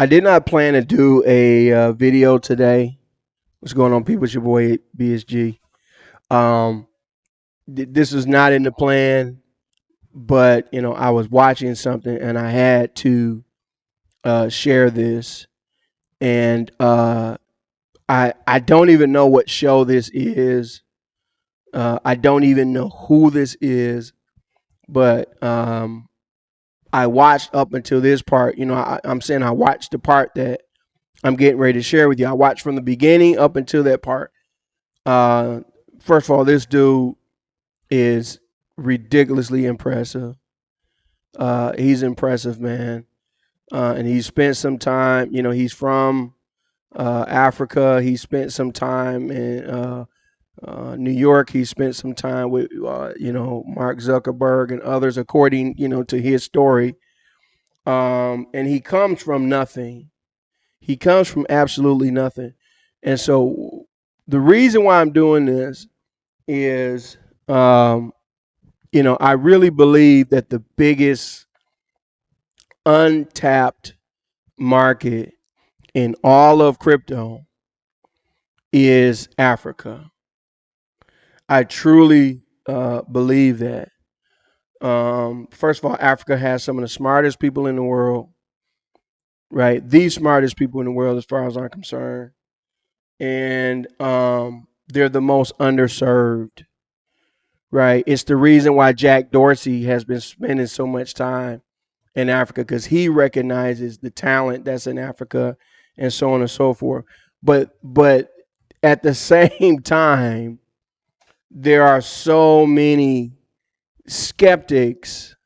I did not plan to do a video today. What's going on, people? It's your boy BSG. Um, this is not in the plan, but I was watching something and I had to share this. And I don't even know what show this is. I don't even know who this is, but I watched up until this part. I'm saying I watched the part that I'm getting ready to share with you. I watched from the beginning up until that part. Uh, First of all, this dude is ridiculously impressive. He's impressive, man. And he spent some time. He's from Africa. He spent some time in New York. He spent some time with Mark Zuckerberg and others, according to his story. And he comes from nothing. He comes from absolutely nothing. And so the reason why I'm doing this is, I really believe that the biggest untapped market in all of crypto is Africa. I truly believe that. First of all, Africa has some of the smartest people in the world, right? The smartest people in the world, as far as I'm concerned. And they're the most underserved, right? It's the reason why Jack Dorsey has been spending so much time in Africa, because he recognizes the talent that's in Africa and so on and so forth. But at the same time, there are so many skeptics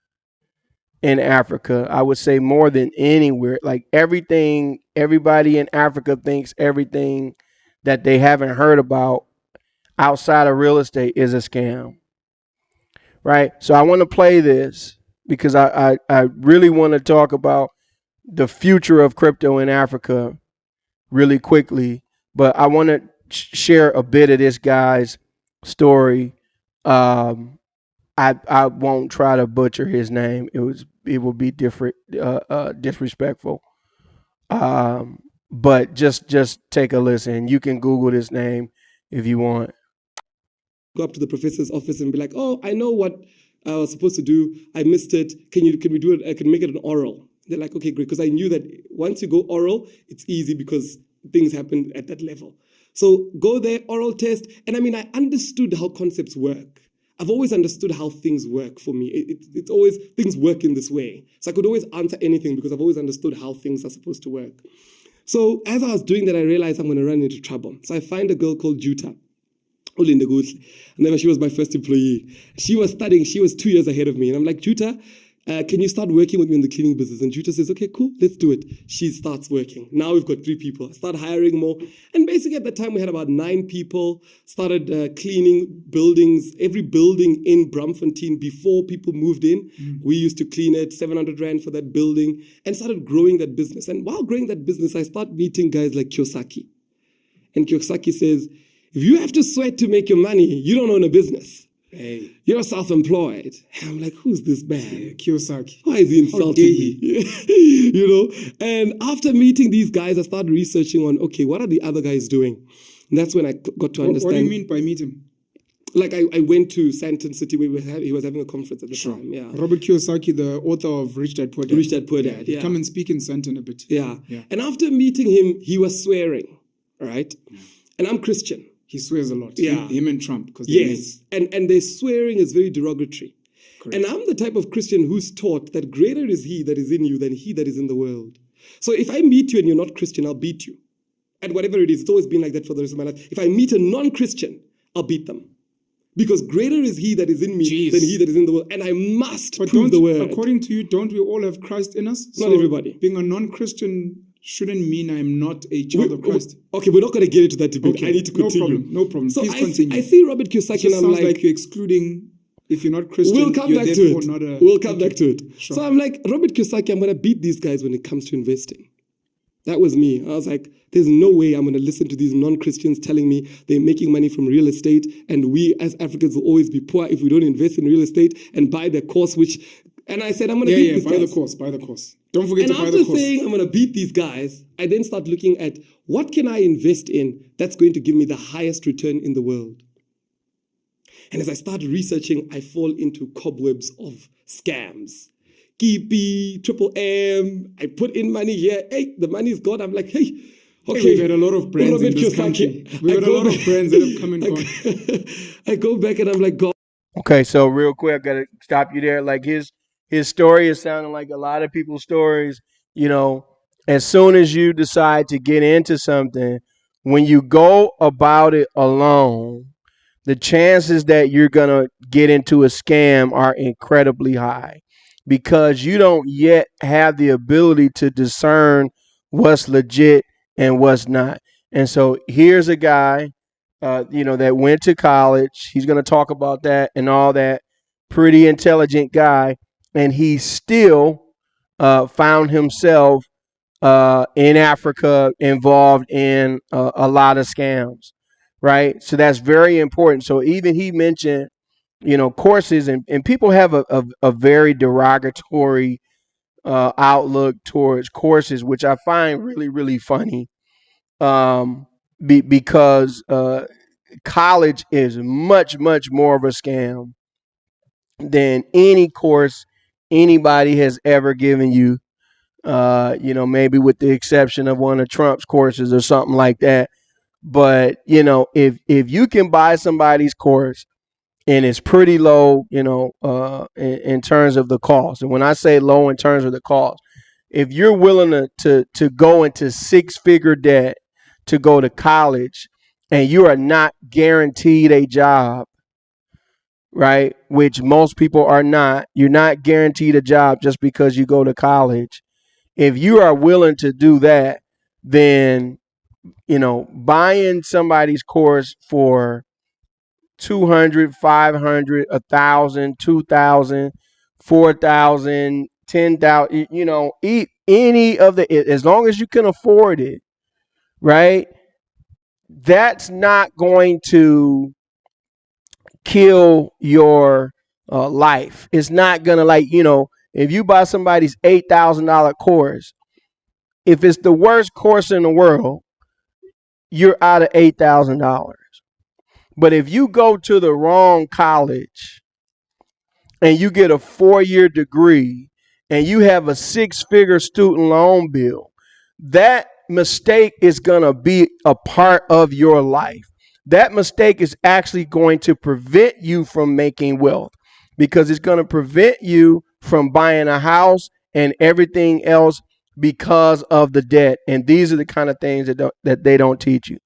in Africa. I would say more than anywhere. Like everybody in Africa thinks everything that they haven't heard about outside of real estate is a scam, right? So I want to play this because I really want to talk about the future of crypto in Africa really quickly. But I want to share a bit of this guy's story. I won't try to butcher his name. It will be different, disrespectful. But just take a listen. You can Google this name if you want. Go up to the professor's office and be like, "Oh, I know what I was supposed to do. I missed it. Can we do it? I can make it an oral." They're like, "Okay, great," because I knew that once you go oral, it's easy because things happen at that level. So go there, oral test, and I understood how concepts work. I've always understood how things work for me. It's always, things work in this way. So I could always answer anything because I've always understood how things are supposed to work. So as I was doing that, I realized I'm going to run into trouble. So I find a girl called Juta. She was my first employee. She was studying, she was 2 years ahead of me. And I'm like, Juta, can you start working with me in the cleaning business? And Juta says, okay, cool, let's do it. She starts working. Now we've got 3 people. I start hiring more. And basically at that time we had about 9 people, started cleaning buildings, every building in Braamfontein before people moved in. We used to clean it, 700 Rand for that building, and started growing that business. And while growing that business, I start meeting guys like Kiyosaki. And Kiyosaki says, if you have to sweat to make your money, you don't own a business. Hey. You're self-employed. And I'm like, who's this man? Yeah, Kiyosaki. Why is he insulting me? And after meeting these guys, I started researching on, okay, what are the other guys doing? And that's when I got to understand. What do you mean by meeting? Like I went to Sandton City where he was having a conference at the time. Yeah. Robert Kiyosaki, the author of Rich Dad Poor Dad. Rich Dad Poor Dad, yeah. Come and speak in Sandton a bit. Yeah. And after meeting him, he was swearing, right? Yeah. And I'm Christian. He swears a lot. Yeah. Him and Trump. Yes. And their swearing is very derogatory. Correct. And I'm the type of Christian who's taught that greater is he that is in you than he that is in the world. So if I meet you and you're not Christian, I'll beat you. And whatever it is, it's always been like that for the rest of my life. If I meet a non-Christian, I'll beat them. Because greater is he that is in me than he that is in the world. And I must prove the word. According to you, don't we all have Christ in us? Not everybody. Being a non-Christian shouldn't mean I'm not a child of Christ. Okay, we're not going to get into that debate. Okay. I need to continue. No problem. So Please continue. I see Robert Kiyosaki and I'm sounds like you're excluding, if you're not Christian, we'll come back to it. We'll come back to it. Sure. So I'm like, Robert Kiyosaki, I'm going to beat these guys when it comes to investing. That was me. I was like, there's no way I'm going to listen to these non-Christians telling me they're making money from real estate and we as Africans will always be poor if we don't invest in real estate and buy the course which And I said, I'm going to Yeah, beat yeah. these Buy guys. the course. Buy the course. Don't forget And to buy after the course. saying I'm going to beat these guys, I then start looking at what can I invest in that's going to give me the highest return in the world. And as I start researching, I fall into cobwebs of scams. Kipi, Triple M, I put in money here. Hey, the money's gone. I'm like, hey, okay. We've had a lot of brands in Robert this Kiyosaki. country. We've I had a go lot of back- brands that have come and gone. I go back and I'm like, God. Okay, so real quick, I gotta stop you there. Like his story is sounding like a lot of people's stories. You know, as soon as you decide to get into something, when you go about it alone, the chances that you're gonna get into a scam are incredibly high because you don't yet have the ability to discern what's legit and what's not. And so here's a guy that went to college. He's going to talk about that and all that. Pretty intelligent guy, and he still found himself in Africa involved in a lot of scams, right? So that's very important. So even he mentioned, courses, and people have a very derogatory outlook towards courses, which I find really, really funny because college is much, much more of a scam than any course anybody has ever given you. Maybe with the exception of one of Trump's courses or something like that. But if you can buy somebody's course and it's pretty low, in terms of the cost. And when I say low in terms of the cost, if you're willing to go into six-figure debt to go to college and you are not guaranteed a job, right? Which most people are not. You're not guaranteed a job just because you go to college. If you are willing to do that, then, buying somebody's course for 200, 500, 1,000, 2,000, 4,000, 10,000, eat any of the, as long as you can afford it, right? That's not going to kill your life. It's not going to, if you buy somebody's $8,000 course, if it's the worst course in the world, you're out of $8,000. But if you go to the wrong college and you get a 4-year degree and you have a 6-figure student loan bill, that mistake is going to be a part of your life. That mistake is actually going to prevent you from making wealth because it's going to prevent you from buying a house and everything else because of the debt. And these are the kind of things that they don't teach you.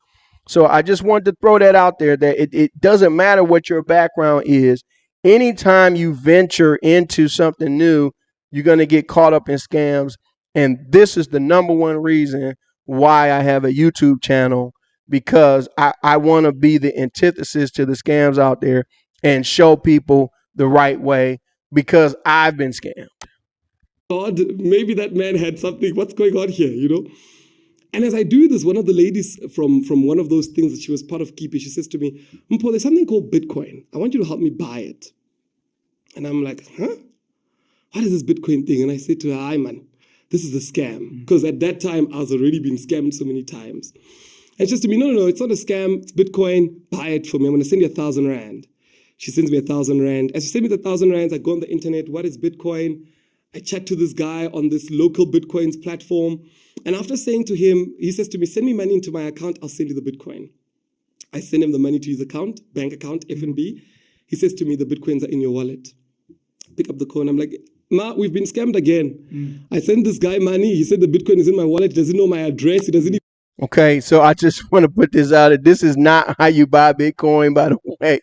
So I just wanted to throw that out there that it doesn't matter what your background is. Anytime you venture into something new, you're going to get caught up in scams. And this is the number one reason why I have a YouTube channel, because I want to be the antithesis to the scams out there and show people the right way because I've been scammed. God, maybe that man had something. What's going on here, And as I do this, one of the ladies from one of those things that she was part of Kipi, she says to me, Mpo, there's something called Bitcoin. I want you to help me buy it. And I'm like, huh? What is this Bitcoin thing? And I said to her, hi, man, this is a scam. Because at that time, I was already been scammed so many times. And she says to me, no, it's not a scam. It's Bitcoin. Buy it for me. I'm going to send you 1,000 Rand. She sends me 1,000 Rand. As she sends me the 1,000 Rands, I go on the internet. What is Bitcoin? I chat to this guy on this local Bitcoins platform. And after saying to him, he says to me, send me money into my account. I'll send you the Bitcoin. I send him the money to his account, bank account, FNB. He says to me, the Bitcoins are in your wallet. Pick up the coin. I'm like, Ma, we've been scammed again. I sent this guy money. He said the Bitcoin is in my wallet. He doesn't know my address. He doesn't even. Okay, so I just want to put this out. This is not how you buy Bitcoin, by the way.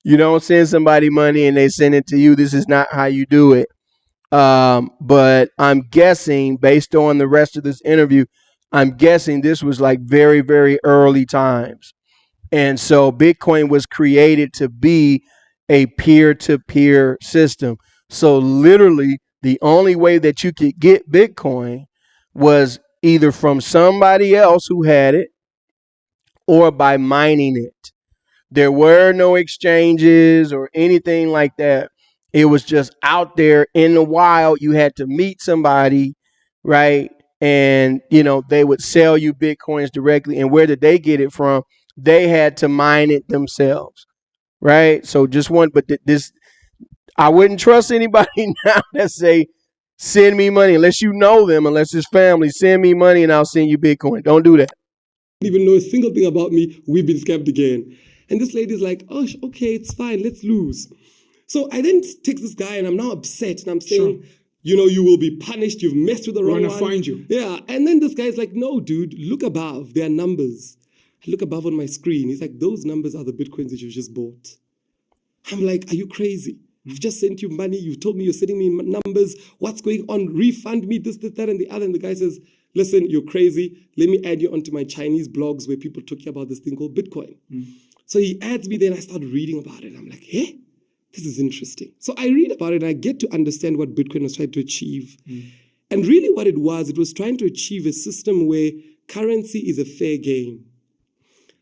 You don't send somebody money and they send it to you. This is not how you do it. But I'm guessing, based on the rest of this interview, I'm guessing this was like very, very early times. And so Bitcoin was created to be a peer-to-peer system. So literally, the only way that you could get Bitcoin was either from somebody else who had it or by mining it. There were no exchanges or anything like that. It was just out there in the wild. You had to meet somebody, right? And they would sell you Bitcoins directly. And where did they get it from? They had to mine it themselves, right? So just one, but this, I wouldn't trust anybody now that say, send me money, unless you know them, unless it's family. Send me money and I'll send you Bitcoin. Don't do that. Even know a single thing about me. We've been scammed again. And this lady's like, oh, okay, it's fine. Let's lose. So I then text this guy and I'm now upset. And I'm saying, you will be punished. You've messed with the wrong one. We're going to find you. Yeah. And then this guy's like, no, dude, look above. There are numbers. I look above on my screen. He's like, those numbers are the Bitcoins that you just bought. I'm like, are you crazy? I've just sent you money. You've told me you're sending me numbers. What's going on? Refund me this, that, and the other. And the guy says, listen, you're crazy. Let me add you onto my Chinese blogs where people talk about this thing called Bitcoin. So he adds me there and I start reading about it. I'm like, hey, this is interesting. So I read about it and I get to understand what Bitcoin was trying to achieve. And really what it was trying to achieve a system where currency is a fair game.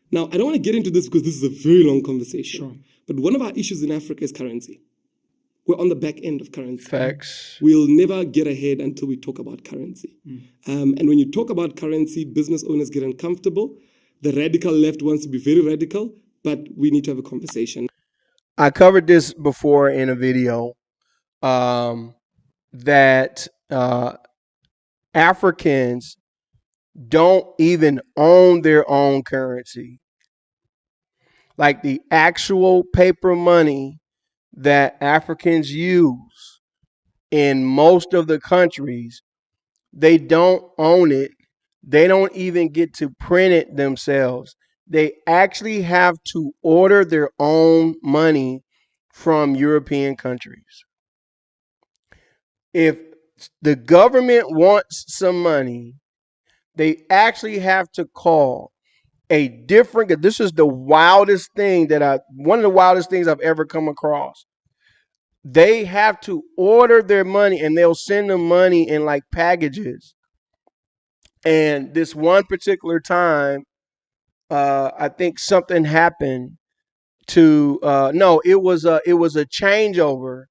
Now, I don't want to get into this because this is a very long conversation. But one of our issues in Africa is currency. We're on the back end of currency. Facts. We'll never get ahead until we talk about currency. And when you talk about currency, business owners get uncomfortable. The radical left wants to be very radical, but we need to have a conversation. I covered this before in a video that Africans don't even own their own currency. Like the actual paper money that Africans use in most of the countries, they don't own it. They don't even get to print it themselves. They actually have to order their own money from European countries. If the government wants some money, they actually have to call a different, this is the wildest thing one of the wildest things I've ever come across. They have to order their money and they'll send them money in like packages. And this one particular time, I think something happened to, it was a changeover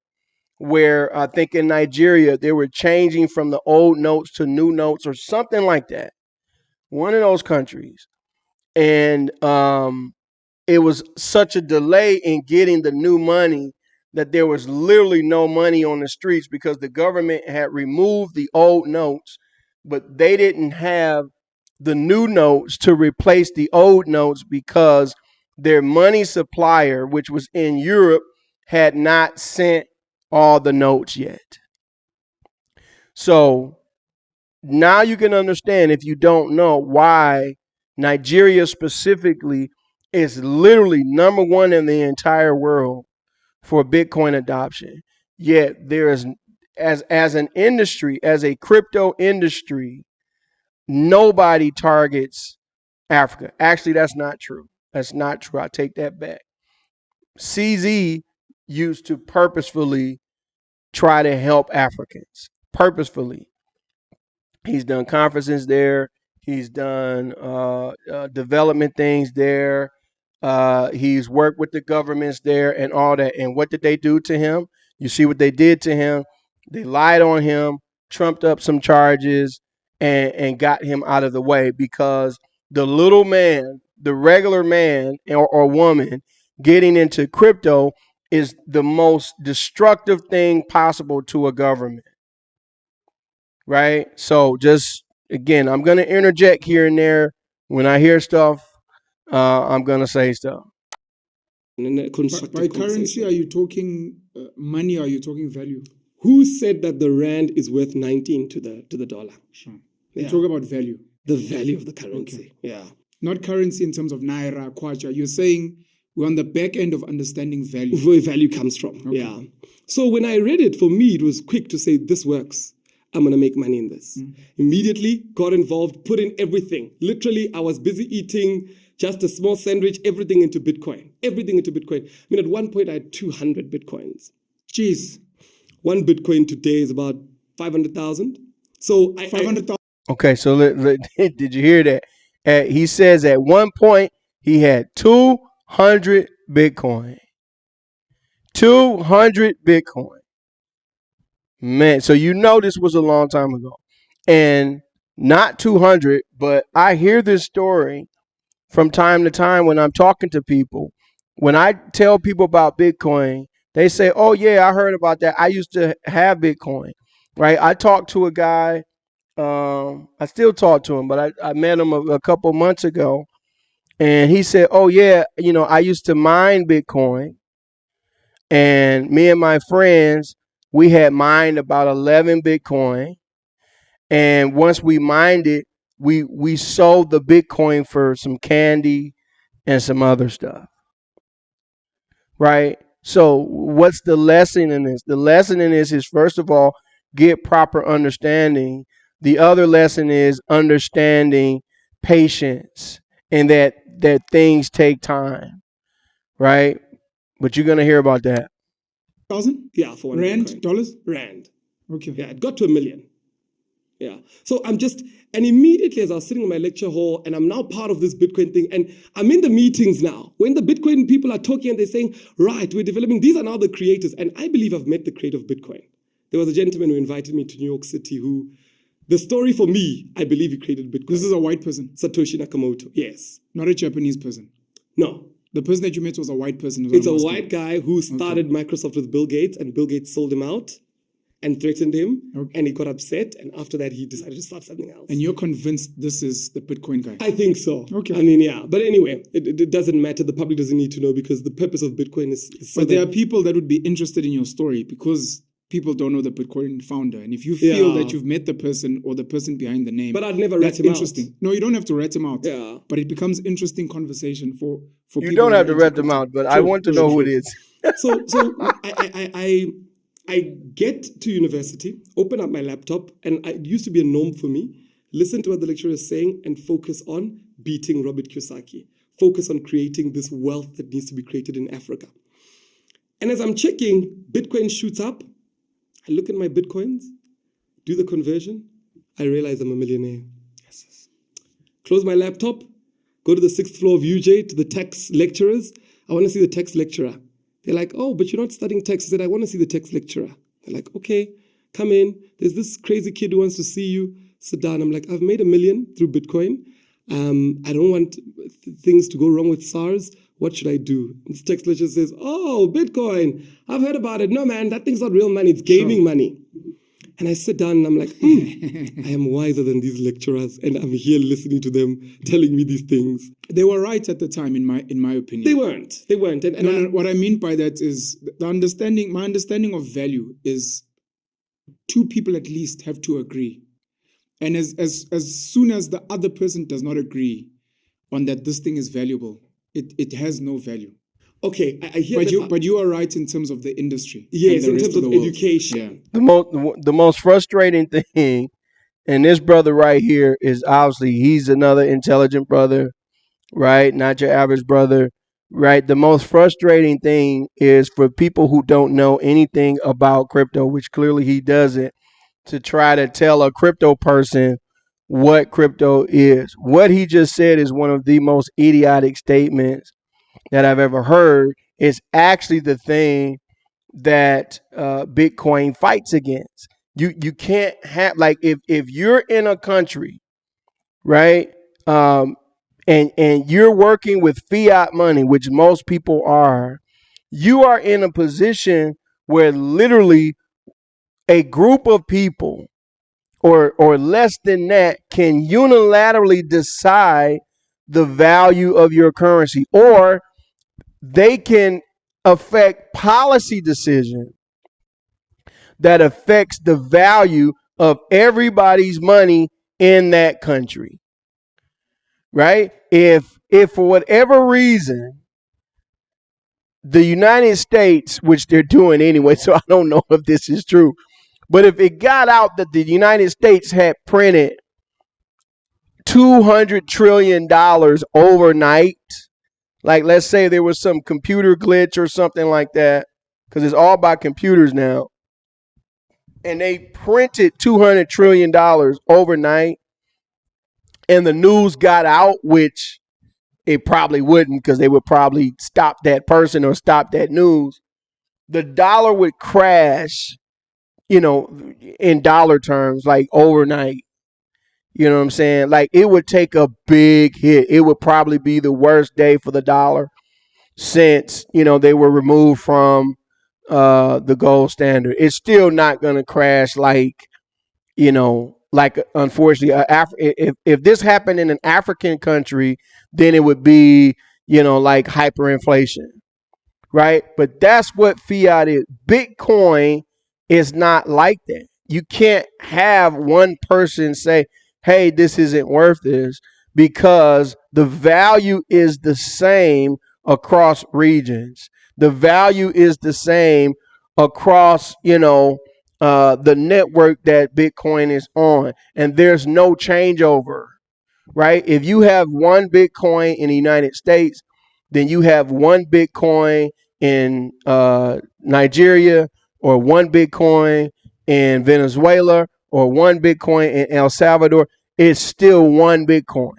where I think in Nigeria, they were changing from the old notes to new notes or something like that. One of those countries. And it was such a delay in getting the new money that there was literally no money on the streets because the government had removed the old notes, but they didn't have the new notes to replace the old notes because their money supplier, which was in Europe, had not sent all the notes yet. So now you can understand, if you don't know, why Nigeria specifically is literally number one in the entire world for Bitcoin adoption. Yet there is, as an industry, as a crypto industry, nobody targets Africa. Actually, that's not true. That's not true. I take that back. CZ used to purposefully try to help Africans. Purposefully. He's done conferences there. He's done development things there. He's worked with the governments there and all that. And what did they do to him? You see what they did to him? They lied on him, trumped up some charges, and got him out of the way because the little man, the regular man or woman getting into crypto is the most destructive thing possible to a government. Right? So just, again, I'm going to interject here and there. When I hear stuff, I'm going to say stuff. By currency, are you talking money? Or are you talking value? Who said that the rand is worth 19 to the dollar? Sure. You talk about value. The value of the currency. Okay. Yeah. Not currency in terms of naira, kwacha. You're saying we're on the back end of understanding value. Where value comes from. Okay. Yeah. So when I read it, for me, it was quick to say, this works. I'm going to make money in this. Immediately got involved, put in everything. Literally, I was busy eating just a small sandwich, everything into Bitcoin. Everything into Bitcoin. I mean, at one point, I had 200 Bitcoins. Jeez. One Bitcoin today is about 500,000. So 500,000. Okay, so did you hear that? He says at one point, he had 200 Bitcoin. 200 Bitcoin. Man, so you know this was a long time ago. And not 200, but I hear this story from time to time when I'm talking to people. When I tell people about Bitcoin, they say, "Oh yeah, I heard about that. I used to have Bitcoin." Right? I talked to a guy. I still talk to him, but I met him a couple months ago, and he said, "Oh yeah, I used to mine Bitcoin, and me and my friends, we had mined about 11 Bitcoin, and once we mined it, we sold the Bitcoin for some candy and some other stuff." Right? So what's the lesson in this? The lesson in this is, first of all, get proper understanding. The other lesson is understanding patience, and that things take time, right? But you're gonna hear about that. 1,000? Yeah, for one Rand, Bitcoin. dollars? Rand. Okay. Yeah, it got to 1 million. Yeah. So and immediately as I was sitting in my lecture hall, and I'm now part of this Bitcoin thing, and I'm in the meetings now. When the Bitcoin people are talking and they're saying, right, we're developing, these are now the creators. And I believe I've met the creator of Bitcoin. There was a gentleman who invited me to New York City who, the story for me, I believe he created Bitcoin. This is a white person, Satoshi Nakamoto. Yes. not a Japanese person. No. The person that you met was a white person. is what It's I'm a asking. white guy who started Microsoft with Bill Gates, and Bill Gates sold him out and threatened him, Okay. and he got upset, and after that he decided to start something else. And you're convinced this is the Bitcoin guy. I think so. Okay. I mean, yeah. But anyway, it doesn't matter. The public doesn't need to know, because the purpose of Bitcoin is so But there are that, people that would be interested in your story because people don't know the Bitcoin founder. And if you feel Yeah. that you've met the person or the person behind the name, But I'd never that's rat him out. interesting. No, you don't have to rat him out. Yeah. But it becomes interesting conversation for You people. don't that have are to rat into them crypto. out, but I True, want to true, know who true. it is. So I get to university, open up my laptop, and it used to be a norm for me, listen to what the lecturer is saying, and focus on beating Robert Kiyosaki. Focus on creating this wealth that needs to be created in Africa. And as I'm checking, Bitcoin shoots up. I look at my Bitcoins, do the conversion. I realize I'm a millionaire. Yes. Close my laptop, go to the 6th floor of UJ to the tax lecturers. I want to see the tax lecturer. They're like, "Oh, but you're not studying tax." I said, "I want to see the tax lecturer." They're like, "Okay, come in. There's this crazy kid who wants to see you. Sit down." I'm like, "I've made $1 million through Bitcoin. I don't want things to go wrong with SARS. What should I do?" And this tax lecturer says, "Oh, Bitcoin. I've heard about it. No, man, that thing's not real money. It's gaming money." And I sit down and I'm like, I am wiser than these lecturers, and I'm here listening to them telling me these things. They were right at the time, in my opinion. They weren't. And No, what I mean by that is my understanding of value is two people at least have to agree. And as soon as the other person does not agree on that this thing is valuable, it has no value. Okay, I hear that. But you are right in terms of the industry. Yes, and the in rest terms of of the world. education. Yeah. The most frustrating thing, and this brother right here is obviously he's another intelligent brother, right? Not your average brother, right? The most frustrating thing is for people who don't know anything about crypto, which clearly he doesn't, to try to tell a crypto person what crypto is. What he just said is one of the most idiotic statements that I've ever heard. It's actually the thing that Bitcoin fights against. You can't have, like, if you're in a country, right, and you're working with fiat money, which most people are, you are in a position where literally a group of people or less than that can unilaterally decide the value of your currency, or they can affect policy decisions that affects the value of everybody's money in that country. Right? If for whatever reason the United States, which they're doing anyway, so I don't know if this is true, but if it got out that the United States had printed $200 trillion overnight, like let's say there was some computer glitch or something like that, because it's all by computers now, and they printed $200 trillion overnight, and the news got out, which it probably wouldn't, because they would probably stop that person or stop that news. the dollar would crash, in dollar terms, like overnight. You know what I'm saying? Like it would take a big hit. It would probably be the worst day for the dollar since, they were removed from the gold standard. It's still not going to crash like unfortunately, if this happened in an African country, then it would be, like hyperinflation, right? But that's what fiat is. Bitcoin is not like that. You can't have one person say, hey, this isn't worth this, because the value is the same across regions. The value is the same across, the network that Bitcoin is on. And there's no changeover, right? If you have one Bitcoin in the United States, then you have one Bitcoin in Nigeria, or one Bitcoin in Venezuela, or one Bitcoin in El Salvador. It's still one Bitcoin.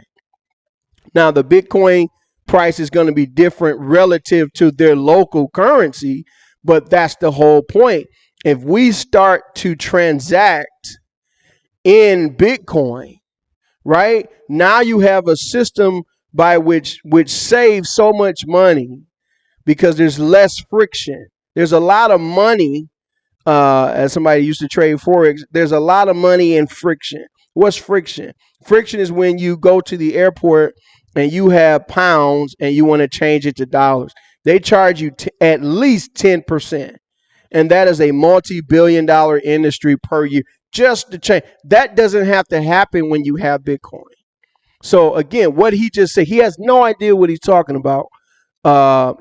Now, the Bitcoin price is going to be different relative to their local currency, but that's the whole point. If we start to transact in Bitcoin, right? Now you have a system by which saves so much money because there's less friction. There's a lot of money, as somebody used to trade Forex, there's a lot of money in friction. What's friction? Friction is when you go to the airport and you have pounds and you want to change it to dollars. They charge you at least 10%. And that is a multi-billion-dollar industry per year just to change. That doesn't have to happen when you have Bitcoin. So again, what he just said, he has no idea what he's talking about.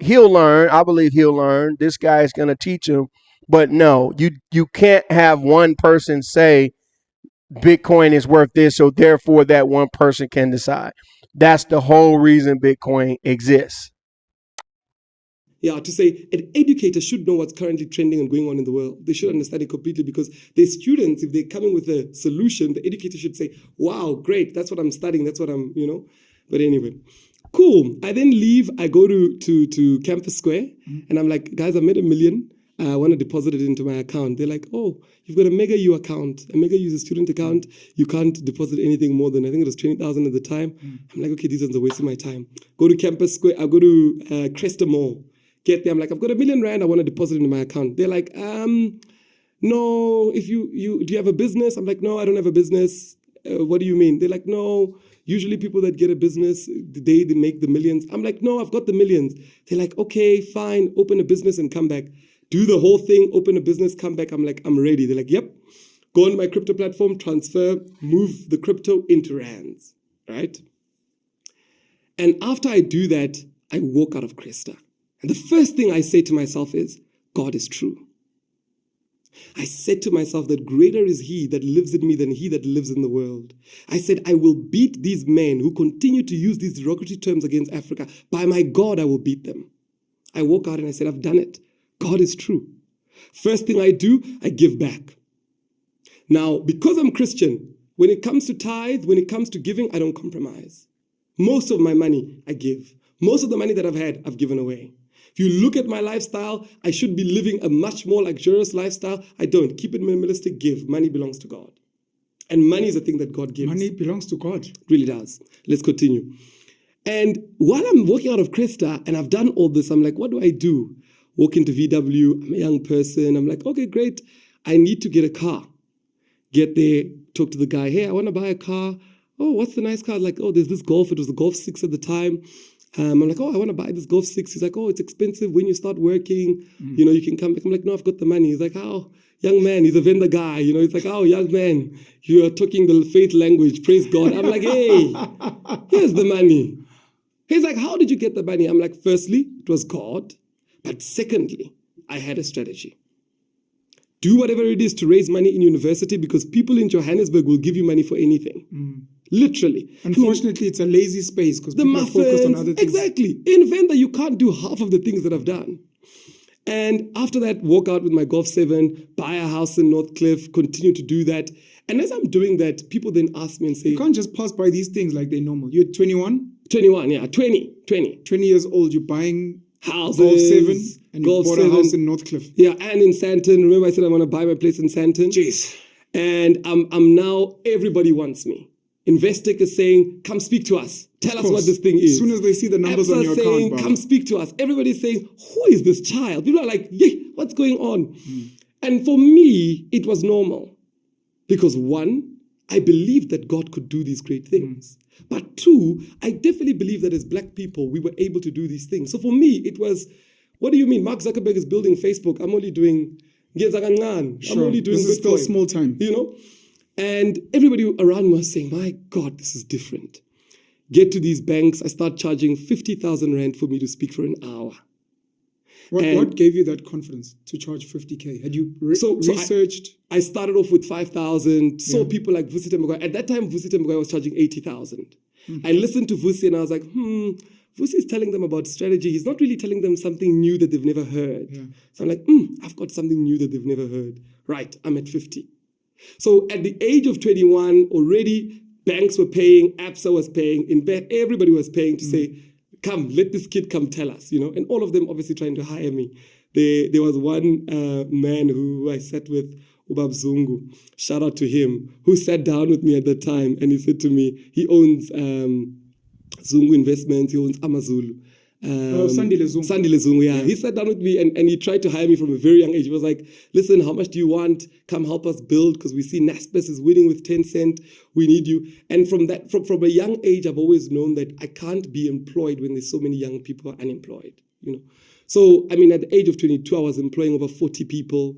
He'll learn. I believe he'll learn. This guy is going to teach him. But no, you can't have one person say Bitcoin is worth this, so therefore that one person can decide. That's the whole reason Bitcoin exists. Yeah, to say an educator should know what's currently trending and going on in the world. They should understand it completely, because their students, if they're coming with a solution, the educator should say, wow, great, that's what I'm studying, that's what I'm, But anyway, cool. I then leave, I go to Campus Square, and I'm like, guys, I made $1 million. I want to deposit it into my account. They're like, oh, you've got a Mega U account. A Mega U is a student account. You can't deposit anything more than, I think it was 20,000 at the time. I'm like, okay, these ones are wasting my time. Go to Campus Square, I go to Cresta Mall. Get there, I'm like, I've got R1 million, I want to deposit into my account. They're like, no, if do you have a business? I'm like, no, I don't have a business. What do you mean? They're like, no, usually people that get a business, they make the millions. I'm like, no, I've got the millions. They're like, okay, fine, open a business and come back. Do the whole thing, open a business, come back. I'm like, I'm ready. They're like, yep. Go on my crypto platform, transfer, move the crypto into rands, right? And after I do that, I walk out of Cresta. And the first thing I say to myself is, God is true. I said to myself that greater is he that lives in me than he that lives in the world. I said, I will beat these men who continue to use these derogatory terms against Africa. By my God, I will beat them. I walk out and I said, I've done it. God is true. First thing I do, I give back. Now, because I'm Christian, when it comes to tithe, when it comes to giving, I don't compromise. Most of my money, I give. Most of the money that I've had, I've given away. If you look at my lifestyle, I should be living a much more luxurious lifestyle. I don't. Keep it minimalistic, give. Money belongs to God. And money is a thing that God gives. Money belongs to God. It really does. Let's continue. And while I'm walking out of Cresta and I've done all this, I'm like, what do I do? Walk into VW, I'm a young person. I'm like, okay, great. I need to get a car. Get there, talk to the guy. Hey, I want to buy a car. Oh, what's the nice car? Like, oh, there's this Golf. It was the Golf 6 at the time. I'm like, oh, I want to buy this Golf 6. He's like, oh, it's expensive. When you start working, you can come back. I'm like, no, I've got the money. He's like, oh, young man. He's a vendor guy. He's like, oh, young man, you are talking the faith language. Praise God. I'm like, hey, here's the money. He's like, how did you get the money? I'm like, firstly, it was God. But secondly, I had a strategy. Do whatever it is to raise money in university, because people in Johannesburg will give you money for anything. Literally. Unfortunately, it's a lazy space because people are focused on other things. Exactly. In Venda, you can't do half of the things that I've done. And after that, walk out with my Golf 7, buy a house in Northcliffe, continue to do that. And as I'm doing that, people then ask me and say, you can't just pass by these things like they're normal. You're 21? 21, yeah, 20. 20 years old, you're buying houses. Golf 7, and you Golf bought 7. a house in Northcliffe. Yeah, and in Sandton. Remember I said I want to buy my place in Sandton? Jeez. And I'm now, everybody wants me. Investec is saying, come speak to us. Tell us what this thing is. As soon as they see the numbers on Absa your saying, account, come speak to us. Everybody's saying, who is this child? People are like, yeah, what's going on? And for me, it was normal. Because one, I believed that God could do these great things. But two, I definitely believe that as black people, we were able to do these things. So for me, it was, what do you mean? Mark Zuckerberg is building Facebook. I'm only doing, I'm only doing This is still Bitcoin, small time. you know? And everybody around me was saying, my God, this is different. Get to these banks, I start charging 50,000 Rand for me to speak for an hour. What gave you that confidence to charge 50K? Had you researched? I started off with 5,000, saw people like Vusi Temugwai. At that time, Vusi Temugwai was charging 80,000. I listened to Vusi and I was like, Vusi is telling them about strategy. He's not really telling them something new that they've never heard. Yeah. So I'm like, I've got something new that they've never heard. Right, I'm at 50. So at the age of 21, already banks were paying, Absa was paying, everybody was paying to say, come, let this kid come tell us, you know, and all of them obviously trying to hire me. There was one man who I sat with, Ubab Zungu, shout out to him, who sat down with me at that time and he said to me, he owns Zungu Investments, he owns Amazulu. Sandile Zungu. Sandile Zungu, yeah. He sat down with me and he tried to hire me from a very young age. He was like, listen, how much do you want? Come help us build because we see Naspers is winning with Tencent. We need you. And from a young age, I've always known that I can't be employed when there's so many young people are unemployed, you know. So, I mean, at the age of 22, I was employing over 40 people,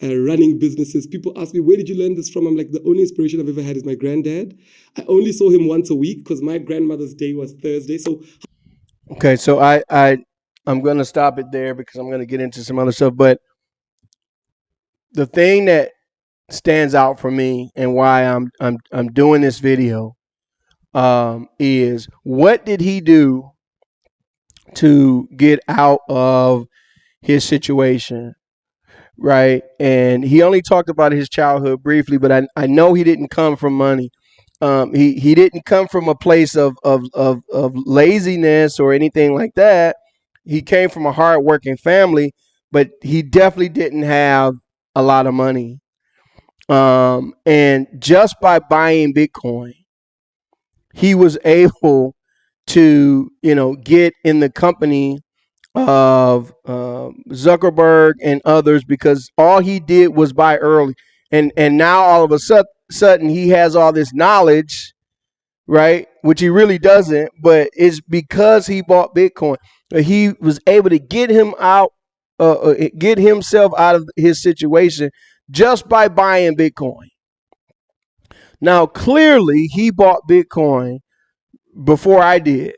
running businesses. People ask me, where did you learn this from? I'm like, the only inspiration I've ever had is my granddad. I only saw him once a week because my grandmother's day was Thursday. So Okay, so I'm gonna stop it there because I'm gonna get into some other stuff. But the thing that stands out for me and why I'm doing this video is what did he do to get out of his situation, right? And he only talked about his childhood briefly, but I know he didn't come from money. He didn't come from a place of laziness or anything like that. He came from a hardworking family, but he definitely didn't have a lot of money. And just by buying Bitcoin, he was able to, get in the company of Zuckerberg and others because all he did was buy early, and now all of a sudden he has all this knowledge, right? Which he really doesn't, but it's because he bought Bitcoin. He was able to get himself out of his situation just by buying Bitcoin. Now, clearly, he bought Bitcoin before I did,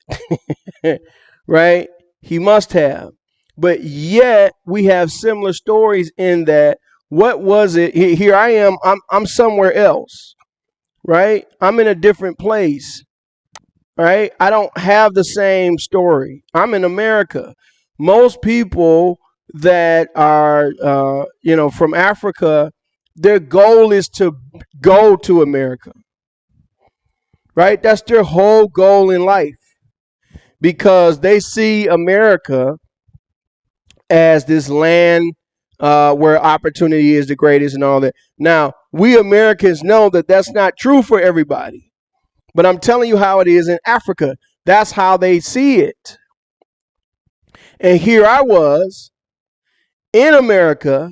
right? He must have. But yet, we have similar stories in that. What was it? Here I am. I'm somewhere else, right? I'm in a different place, right? I don't have the same story. I'm in America. Most people that are, from Africa, their goal is to go to America, right? That's their whole goal in life because they see America as this land where opportunity is the greatest and all that. Now, we Americans know that that's not true for everybody. But I'm telling you how it is in Africa. That's how they see it. And here I was in America,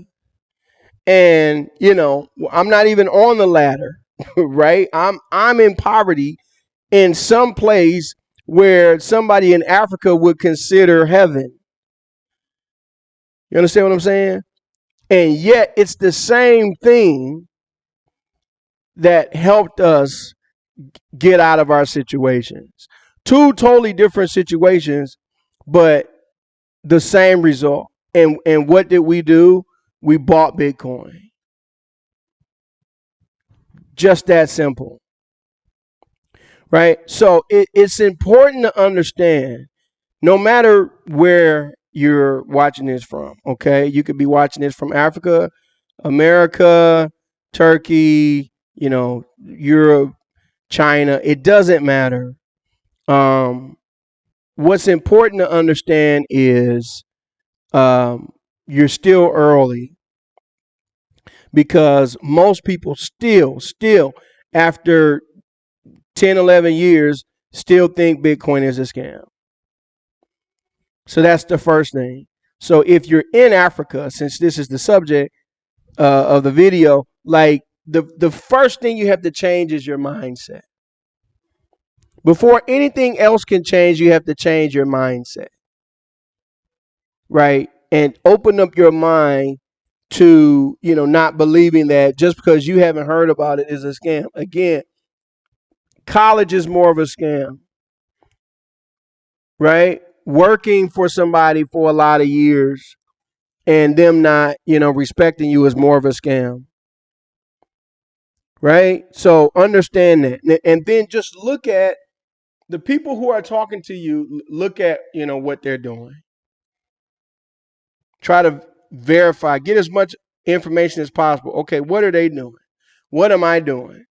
and I'm not even on the ladder, right? I'm in poverty in some place where somebody in Africa would consider heaven. You understand what I'm saying? And yet it's the same thing that helped us get out of our situations. Two totally different situations, but the same result. And what did we do? We bought Bitcoin. Just that simple. Right? So it's important to understand, no matter where you're watching this from, okay? You could be watching this from Africa, America, Turkey, Europe, China. It doesn't matter. what's important to understand is you're still early, because most people still after 10, 11 years, still think Bitcoin is a scam. So that's the first thing. So if you're in Africa, since this is the subject of the video, like the first thing you have to change is your mindset. Before anything else can change, you have to change your mindset, right? And open up your mind to, not believing that just because you haven't heard about it is a scam. Again, college is more of a scam, right? Working for somebody for a lot of years and them not, respecting you is more of a scam, right? So understand that. And then just look at the people who are talking to you, look at, what they're doing. Try to verify, get as much information as possible. Okay, what are they doing? What am I doing?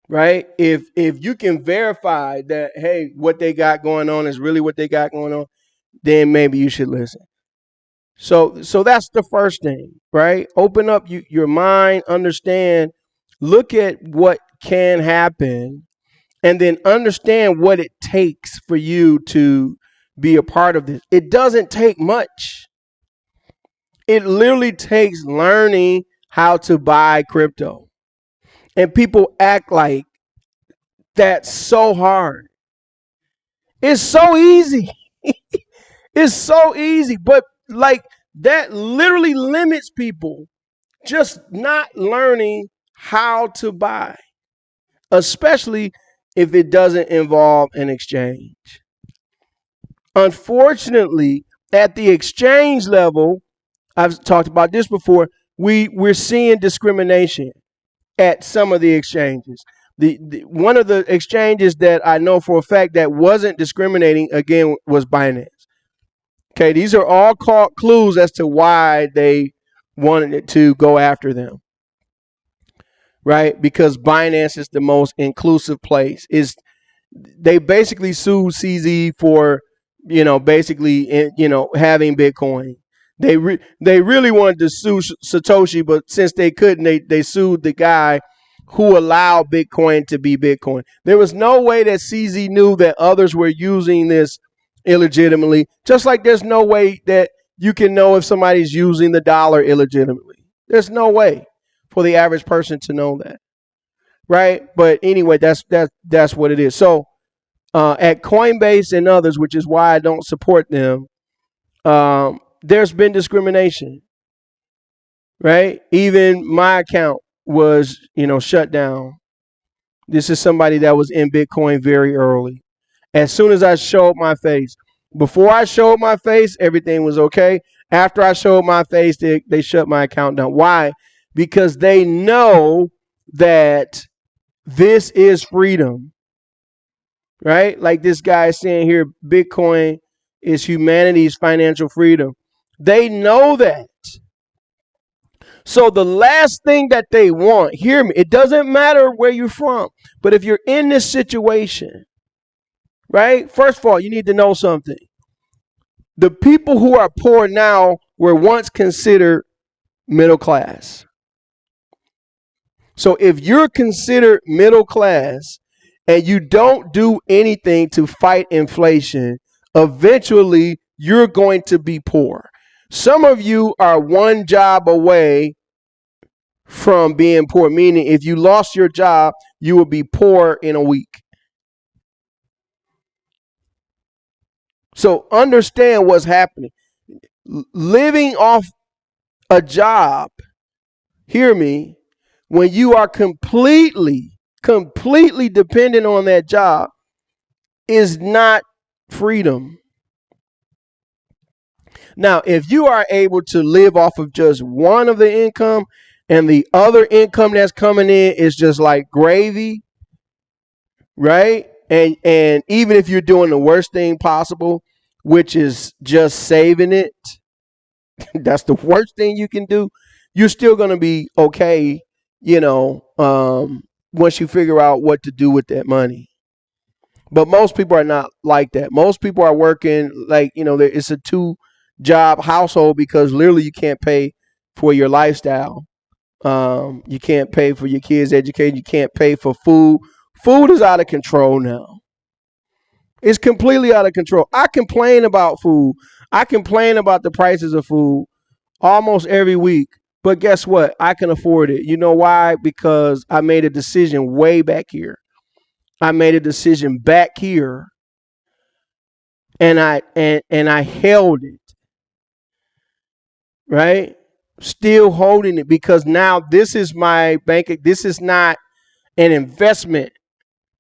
Right? If you can verify that, hey, what they got going on is really what they got going on, then maybe you should listen. So that's the first thing, right? Open up your mind, understand, look at what can happen, and then understand what it takes for you to be a part of this. It doesn't take much. It literally takes learning how to buy crypto. And people act like that's so hard. It's so easy. It's so easy. But like that literally limits people just not learning how to buy, especially if it doesn't involve an exchange. Unfortunately, at the exchange level, I've talked about this before, we're seeing discrimination at some of the exchanges. The one of the exchanges that I know for a fact that wasn't discriminating again was Binance. Okay, these are all clues as to why they wanted it to go after them, right? Because Binance is the most inclusive place. They basically sued CZ for, basically, having Bitcoin. They really wanted to sue Satoshi, but since they couldn't, they sued the guy who allowed Bitcoin to be Bitcoin. There was no way that CZ knew that others were using this illegitimately, just like there's no way that you can know if somebody's using the dollar illegitimately. There's no way for the average person to know that, right? But anyway, that's what it is. So at Coinbase and others, which is why I don't support them, there's been discrimination, right? Even my account was, shut down. This is somebody that was in Bitcoin very early. As soon as I showed my face, before I showed my face, everything was okay. After I showed my face, they shut my account down. Why? Because they know that this is freedom, right? Like this guy is saying here, Bitcoin is humanity's financial freedom. They know that. So the last thing that they want, hear me, it doesn't matter where you're from, but if you're in this situation, right? First of all, you need to know something. The people who are poor now were once considered middle class. So if you're considered middle class and you don't do anything to fight inflation, eventually you're going to be poor. Some of you are one job away from being poor, meaning if you lost your job, you will be poor in a week. So understand what's happening. Living off a job, hear me, when you are completely dependent on that job is not freedom. Now, if you are able to live off of just one of the income and the other income that's coming in is just like gravy, right? And even if you're doing the worst thing possible, which is just saving it, that's the worst thing you can do. You're still going to be okay, once you figure out what to do with that money. But most people are not like that. Most people are working like, it's a 2-job household because literally you can't pay for your lifestyle. You can't pay for your kids' education. You can't pay for food. Food is out of control now. It's completely out of control. I complain about food. I complain about the prices of food almost every week. But guess what? I can afford it. You know why? Because I made a decision way back here. I made a decision back here, and I held it, right? Still holding it because now this is my bank. This is not an investment.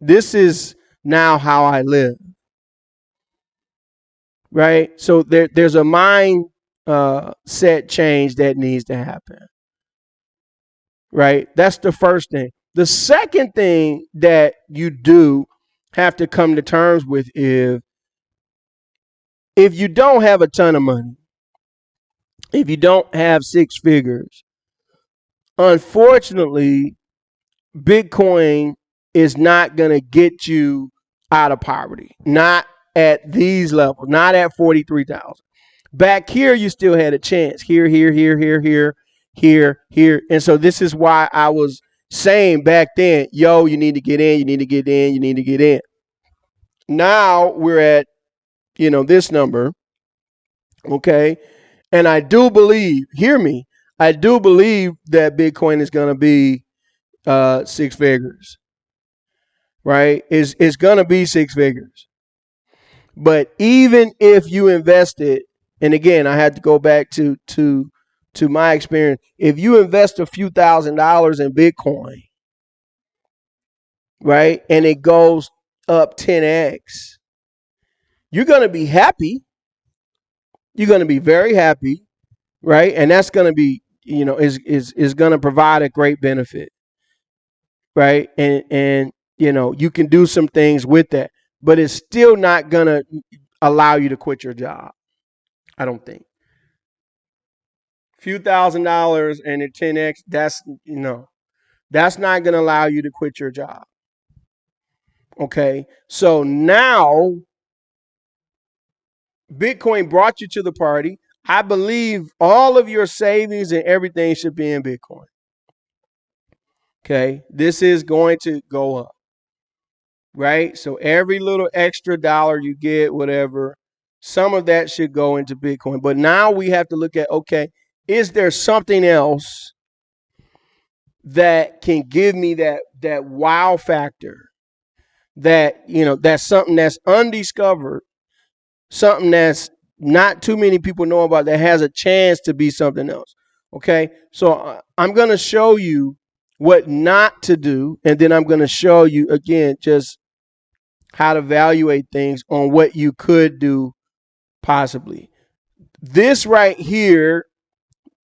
This is now how I live, right? So there's a mind set change that needs to happen, right? That's the first thing. The second thing that you do have to come to terms with is if you don't have a ton of money, if you don't have 6 figures, unfortunately, Bitcoin is not going to get you out of poverty. Not at these levels, not at 43,000. Back here, you still had a chance. Here, here, here, here, here, here, here. And so this is why I was saying back then, yo, you need to get in, you need to get in, you need to get in. Now we're at, this number. Okay. And I do believe, hear me, I do believe that Bitcoin is going to be 6 figures, right? It's going to be 6 figures. But even if you invested, and again, I had to go back to my experience. If you invest a few $1,000s in Bitcoin, right, and it goes up 10x, you're going to be happy. You're going to be very happy, right? And that's going to be, is going to provide a great benefit, right? And you can do some things with that, but it's still not going to allow you to quit your job. I don't think. Few $1,000s and a 10x, that's not going to allow you to quit your job. Okay. So now Bitcoin brought you to the party. I believe all of your savings and everything should be in Bitcoin. Okay. This is going to go up. Right? So every little extra dollar you get, whatever, some of that should go into Bitcoin. But now we have to look at, okay, is there something else that can give me that wow factor? That, that's something that's undiscovered, something that's not too many people know about, that has a chance to be something else. Okay? So I'm going to show you what not to do, and then I'm going to show you again just how to evaluate things on what you could do possibly. This right here,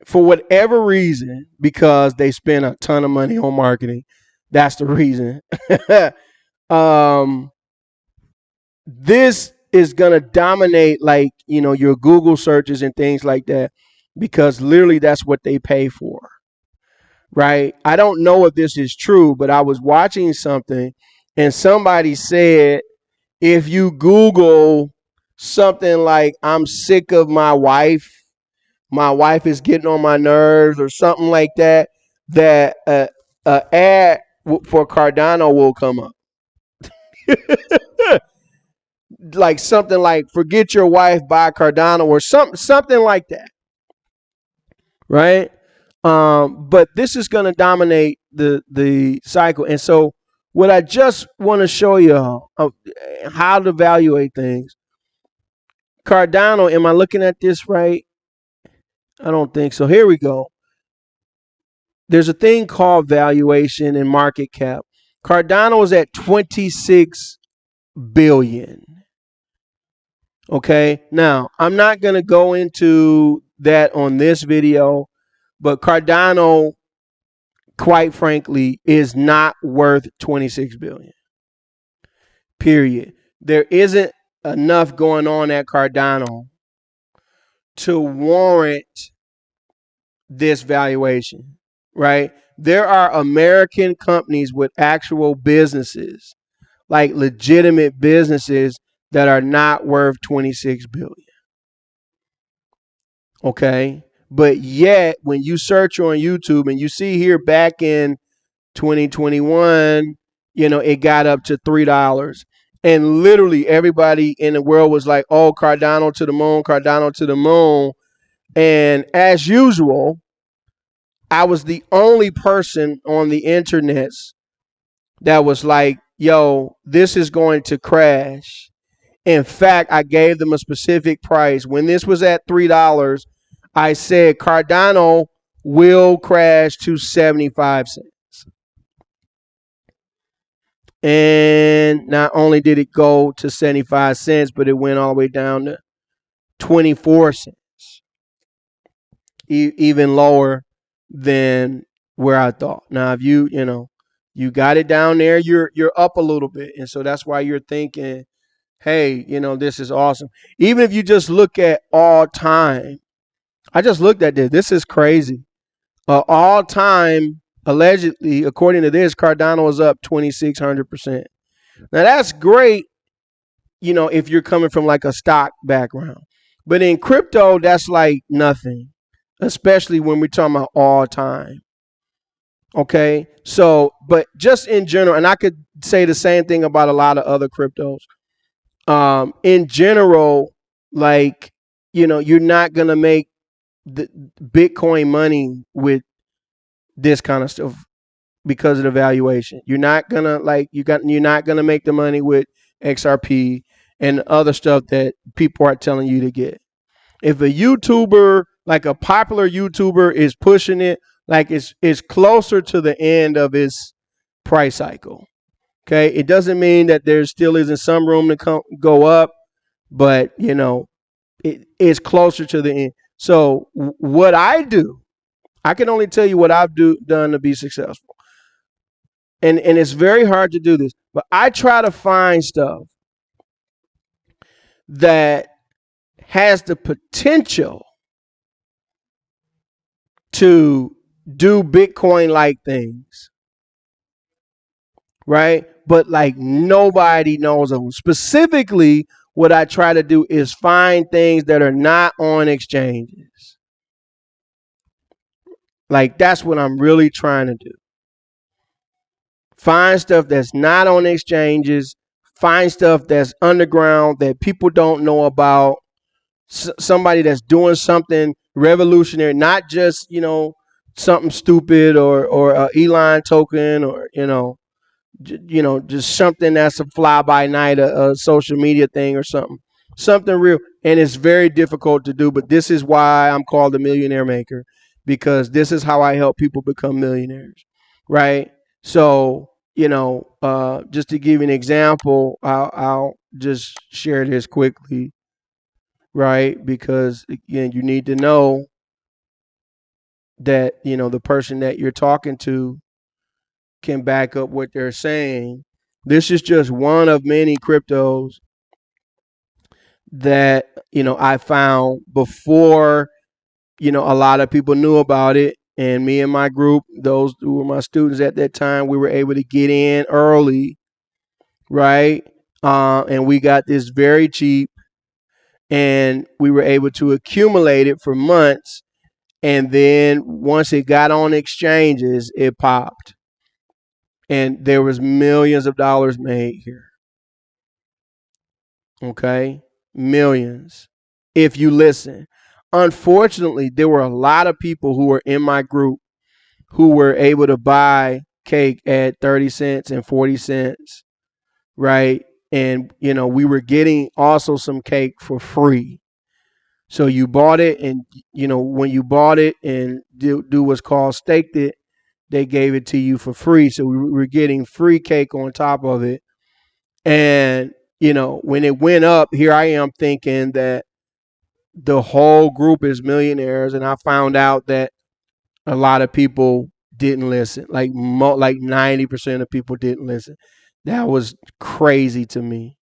for whatever reason, because they spend a ton of money on marketing, that's the reason. This is gonna dominate, like, your Google searches and things like that, because literally that's what they pay for, right? I don't know if this is true, but I was watching something and somebody said if you Google something like "I'm sick of my wife is getting on my nerves" or something like that, that ad for Cardano will come up. Like something like "Forget your wife, buy Cardano" or something like that, right? But this is going to dominate the cycle, and so what I just want to show you how to evaluate things. Cardano, am I looking at this right? I don't think so. Here we go. There's a thing called valuation and market cap. Cardano is at 26 billion. Okay. Now, I'm not going to go into that on this video, but Cardano, quite frankly, is not worth 26 billion. Period. There isn't enough going on at Cardano to warrant this valuation, right? There are American companies with actual businesses like legitimate businesses that are not worth 26 billion. Okay. But yet, when you search on YouTube and you see here back in 2021, it got up to $3. And literally everybody in the world was like, oh, Cardano to the moon, Cardano to the moon. And as usual, I was the only person on the internet that was like, yo, this is going to crash. In fact, I gave them a specific price. When this was at $3, I said Cardano will crash to 75 cents. And not only did it go to 75 cents, but it went all the way down to 24 cents, even lower than where I thought. Now, if you got it down there, you're up a little bit. And so that's why you're thinking, hey, this is awesome. Even if you just look at all time, I just looked at this. This is crazy. All time, allegedly, according to this, Cardano is up 2,600%. Now that's great, if you're coming from like a stock background. But in crypto, that's like nothing, especially when we're talking about all time. Okay. So, but just in general, and I could say the same thing about a lot of other cryptos. In general, like, you're not going to make the Bitcoin money with this kind of stuff because of the valuation. You're not gonna you're not gonna make the money with XRP and other stuff that people are telling you to get. If a YouTuber, like a popular YouTuber, is pushing it, like it's closer to the end of its price cycle. Okay, it doesn't mean that there still isn't some room to go up, but it's closer to the end. So what I do, I can only tell you what I've done to be successful. And it's very hard to do this, but I try to find stuff that has the potential to do Bitcoin like things, right? But like nobody knows of them. Specifically, what I try to do is find things that are not on exchanges. Like that's what I'm really trying to do. Find stuff that's not on exchanges. Find stuff that's underground that people don't know about. Somebody that's doing something revolutionary, not just something stupid or a Elon token or just something that's a fly by night, a social media thing or something real. And it's very difficult to do, but this is why I'm called the Millionaire Maker, because this is how I help people become millionaires, right? So just to give you an example, I'll just share this quickly, right? Because again, you need to know that the person that you're talking to can back up what they're saying. This is just one of many cryptos that I found before a lot of people knew about it. And me and my group, those who were my students at that time, we were able to get in early, right? And we got this very cheap, and we were able to accumulate it for months. And then once it got on exchanges, it popped. And there was millions of dollars made here. Okay? Millions. If you listen. Unfortunately, there were a lot of people who were in my group who were able to buy cake at 30 cents and 40 cents, right? And, we were getting also some cake for free. So you bought it, and, when you bought it and do what's called staked it, they gave it to you for free. So we were getting free cake on top of it. And, when it went up, here I am thinking that the whole group is millionaires. And I found out that a lot of people didn't listen. Like 90% of people didn't listen. That was crazy to me.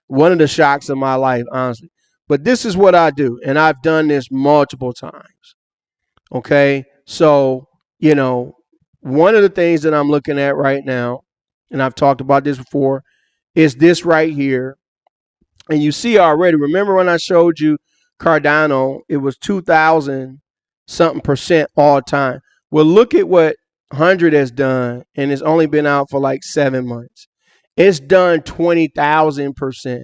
One of the shocks of my life, honestly. But this is what I do. And I've done this multiple times. Okay. So, one of the things that I'm looking at right now, and I've talked about this before, is this right here. And you see already, remember when I showed you Cardano, it was 2,000 something percent all time. Well, look at what 100 has done, and it's only been out for like 7 months. It's done 20,000%.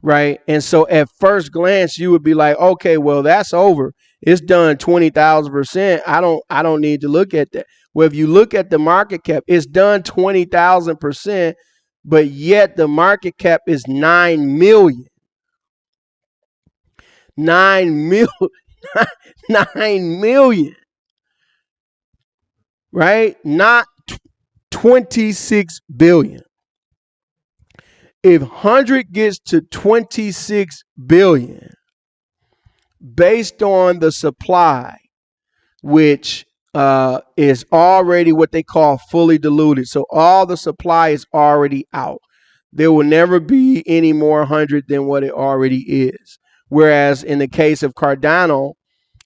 Right. And so at first glance, you would be like, okay, well, that's over. It's done 20,000%. I don't need to look at that. Well, if you look at the market cap, it's done 20,000%, but yet the market cap is 9 million. 9 million. 9 million. Right? Not 26 billion. If 100 gets to 26 billion, based on the supply, which is already what they call fully diluted. So all the supply is already out. There will never be any more 100 than what it already is. Whereas in the case of Cardano,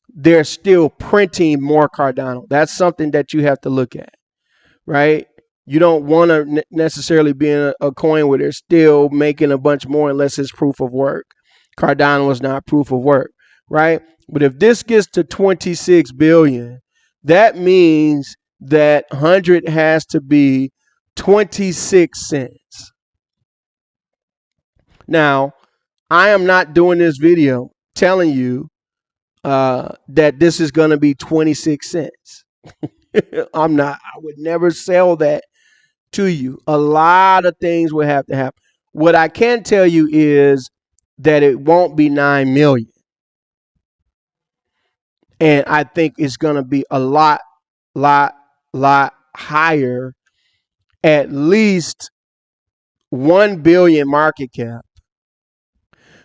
they're still printing more Cardano. That's something that you have to look at, right? You don't want to necessarily be in a coin where they're still making a bunch more unless it's proof of work. Cardano is not proof of work, right? But if this gets to 26 billion, that means that 100 has to be 26 cents. Now, I am not doing this video telling you that this is going to be 26 cents. I'm not. I would never sell that to you. A lot of things will have to happen. What I can tell you is that it won't be 9 million. And I think it's going to be a lot higher, at least 1 billion market cap,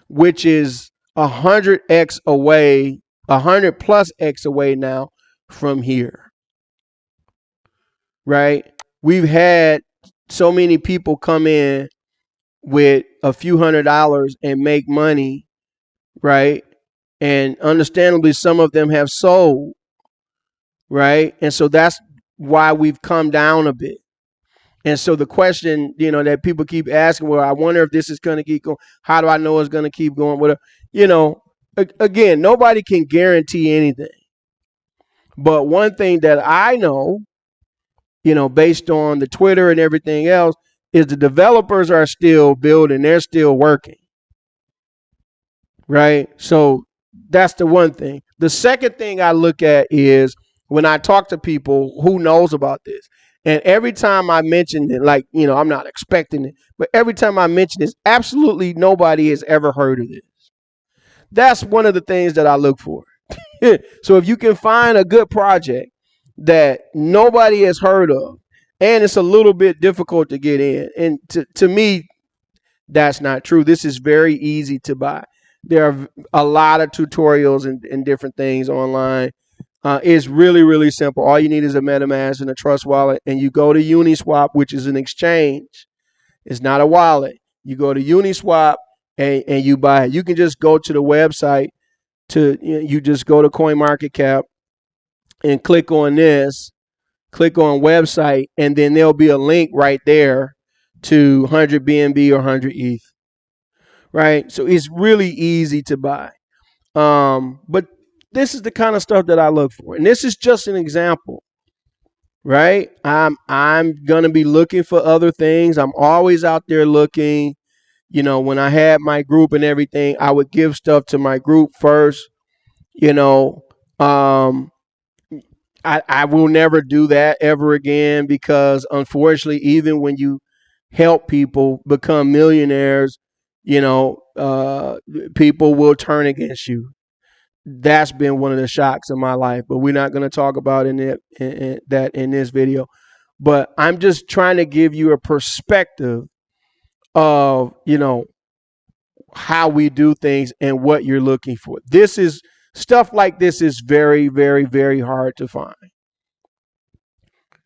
which is 100x away, 100 plus x away now from here. Right? We've had so many people come in with a few $100s and make money, right? And understandably, some of them have sold, right? And so that's why we've come down a bit. And so the question, that people keep asking, well, I wonder if this is going to keep going. How do I know it's going to keep going? Whatever. Again, nobody can guarantee anything. But one thing that I know, based on the Twitter and everything else, is the developers are still building. They're still working. Right? So that's the one thing. The second thing I look at is when I talk to people who knows about this. And every time I mention it, like, I'm not expecting it, but every time I mention this, absolutely nobody has ever heard of this. That's one of the things that I look for. So if you can find a good project that nobody has heard of, and it's a little bit difficult to get in, and to me, that's not true. This is very easy to buy. There are a lot of tutorials and different things online. It's really, really simple. All you need is a MetaMask and a Trust wallet, and you go to Uniswap, which is an exchange. It's not a wallet. You go to Uniswap and you buy it. You can just go to the website. You just go to CoinMarketCap and click on this. Click on website, and then there'll be a link right there to 100 BNB or 100 ETH. Right? So it's really easy to buy. But this is the kind of stuff that I look for. And this is just an example. Right? I'm going to be looking for other things. I'm always out there looking. When I had my group and everything, I would give stuff to my group first. I will never do that ever again, because unfortunately, even when you help people become millionaires, people will turn against you. That's been one of the shocks of my life, but we're not going to talk about that in this video. But I'm just trying to give you a perspective of, how we do things and what you're looking for. Stuff like this is very, very, very hard to find.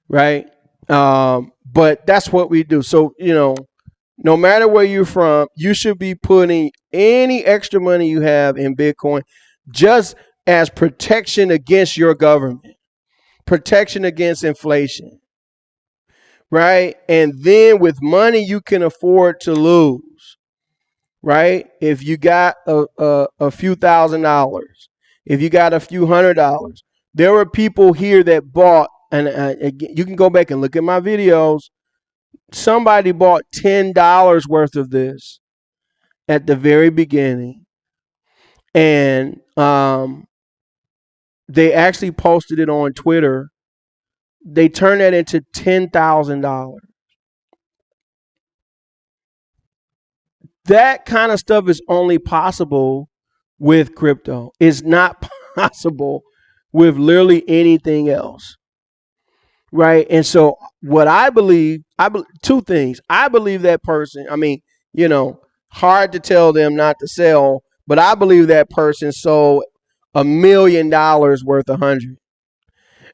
Right? But that's what we do. So, no matter where you're from, you should be putting any extra money you have in Bitcoin just as protection against your government, protection against inflation. right? And then with money you can afford to lose, right? If you got a few $1,000s, if you got a few $100s, there were people here that bought, and you can go back and look at my videos. Somebody bought $10 worth of this at the very beginning, and they actually posted it on Twitter. They turned that into $10,000. That kind of stuff is only possible with crypto. It's not possible with literally anything else. Right? And so what I believe two things. I believe that person, hard to tell them not to sell, but I believe that person sold $1 million worth of 100.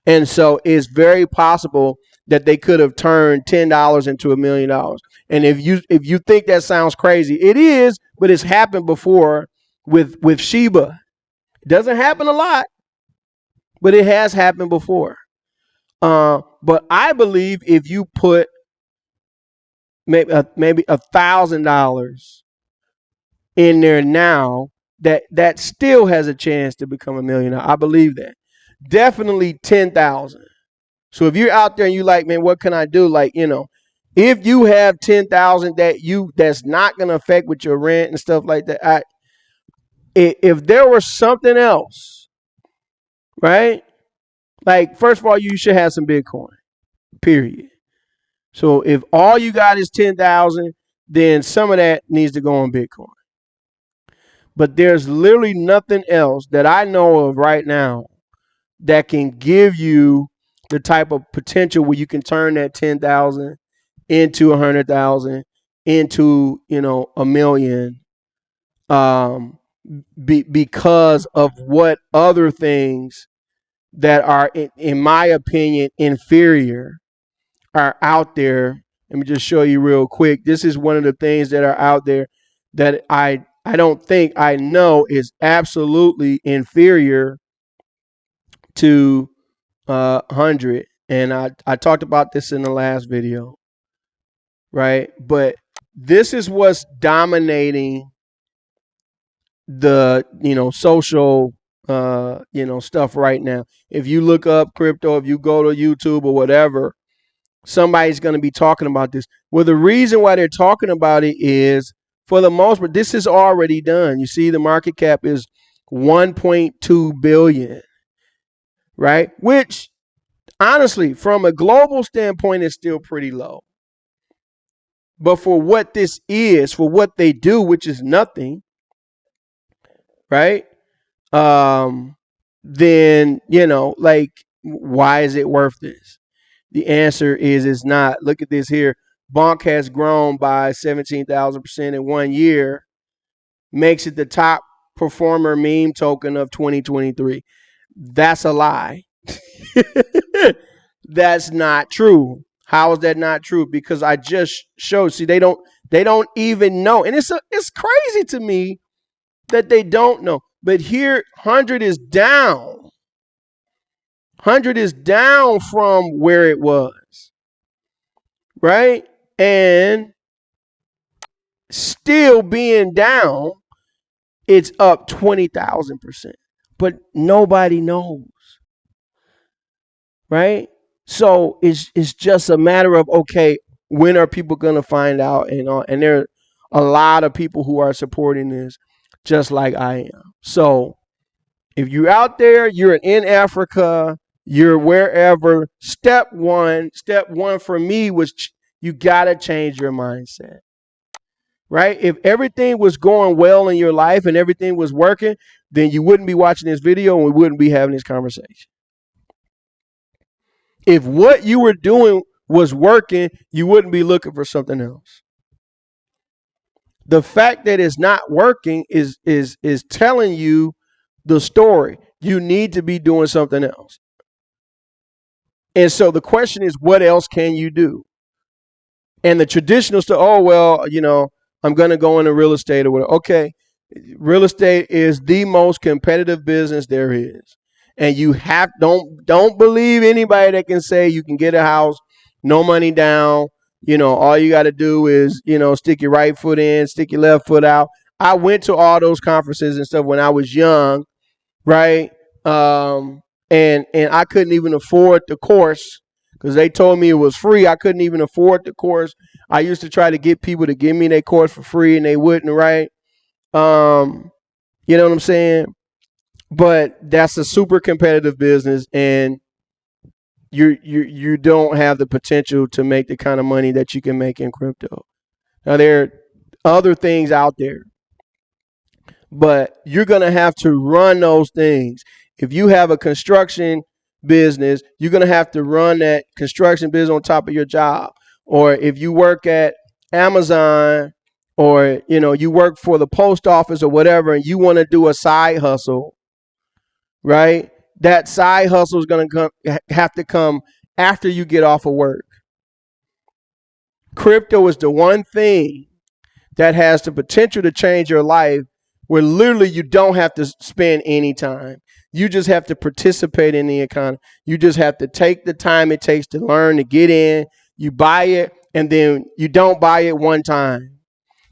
And so it's very possible that they could have turned $10 into $1 million. And if you think that sounds crazy, it is, but it's happened before with Shiba. It doesn't happen a lot, but it has happened before. But I believe if you put maybe $1,000 in there now, that still has a chance to become $1 million. I believe that. Definitely 10,000. So if you're out there and you like, man, what can I do? Like, if you have 10,000 that's not gonna affect with your rent and stuff like that. If there was something else, right? Like, first of all, you should have some Bitcoin. Period. So if all you got is 10,000, then some of that needs to go on Bitcoin. But there's literally nothing else that I know of right now that can give you the type of potential where you can turn that 10,000 into 100,000 into $1 million, because of what other things that are in my opinion inferior are out there. Let me just show you real quick. This is one of the things that are out there that I don't think I know is absolutely inferior to 100. And I talked about this in the last video, right? But this is what's dominating the social stuff right now. If you look up crypto, if you go to YouTube or whatever, somebody's going to be talking about this. Well, the reason why they're talking about it is, for the most part, this is already done. You see, the market cap is 1.2 billion, right? Which, honestly, from a global standpoint, is still pretty low. But for what this is, for what they do, which is nothing, right? Then, like, why is it worth this? The answer is it's not. Look at this here. Bonk has grown by 17,000% in 1 year, makes it the top performer meme token of 2023. That's a lie. That's not true. How is that not true? Because I just showed. See, they don't even know, and it's crazy to me that they don't know. But here, 100 is down. 100 is down from where it was, right? And still being down, it's up 20,000%. But nobody knows, right? So it's just a matter of, okay, when are people gonna find out? And there are a lot of people who are supporting this, just like I am. So if you're out there, you're in Africa, you're wherever, step one for me was you gotta change your mindset. Right? If everything was going well in your life and everything was working, then you wouldn't be watching this video and we wouldn't be having this conversation. If what you were doing was working, you wouldn't be looking for something else. The fact that it's not working is telling you the story. You need to be doing something else. And so the question is, what else can you do? And the traditional stuff, I'm going to go into real estate or whatever. Okay, real estate is the most competitive business there is. And you don't believe anybody that can say you can get a house no money down. All you got to do is, stick your right foot in, stick your left foot out. I went to all those conferences and stuff when I was young, right? And I couldn't even afford the course because they told me it was free. I couldn't even afford the course. I used to try to get people to give me their course for free, and they wouldn't, right? You know what I'm saying? But that's a super competitive business, and you don't have the potential to make the kind of money that you can make in crypto. Now there are other things out there, but you're gonna have to run those things. If you have a construction business, you're gonna have to run that construction business on top of your job. Or if you work at Amazon, or you work for the post office or whatever, and you want to do a side hustle, right? That side hustle is going to have to come after you get off of work. Crypto is the one thing that has the potential to change your life, where literally you don't have to spend any time. You just have to participate in the economy. You just have to take the time it takes to learn, to get in. You buy it, and then you don't buy it one time.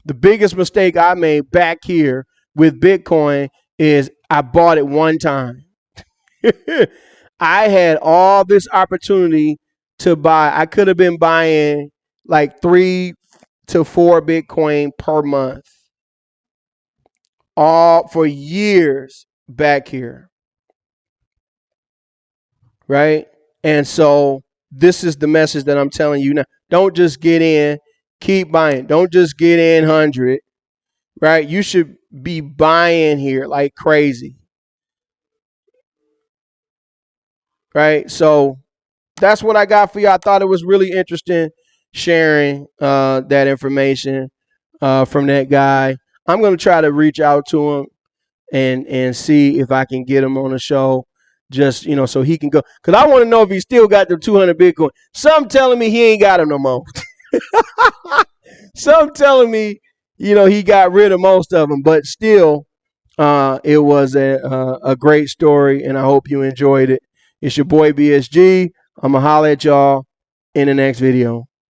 The biggest mistake I made back here with Bitcoin is I bought it one time. I had all this opportunity to buy. I could have been buying like 3 to 4 Bitcoin per month, all for years back here, right? And so this is the message that I'm telling you now. Don't just get in, keep buying. Don't just get in 100, right? You should be buying here like crazy, right? So that's what I got for you. I thought it was really interesting sharing that information from that guy. I'm going to try to reach out to him and see if I can get him on the show, just so he can go, because I want to know if he still got the 200 Bitcoin. Some telling me he ain't got them no more. Some telling me he got rid of most of them, but still it was a great story, and I hope you enjoyed it. It's your boy BSG. I'm going to holler at y'all in the next video.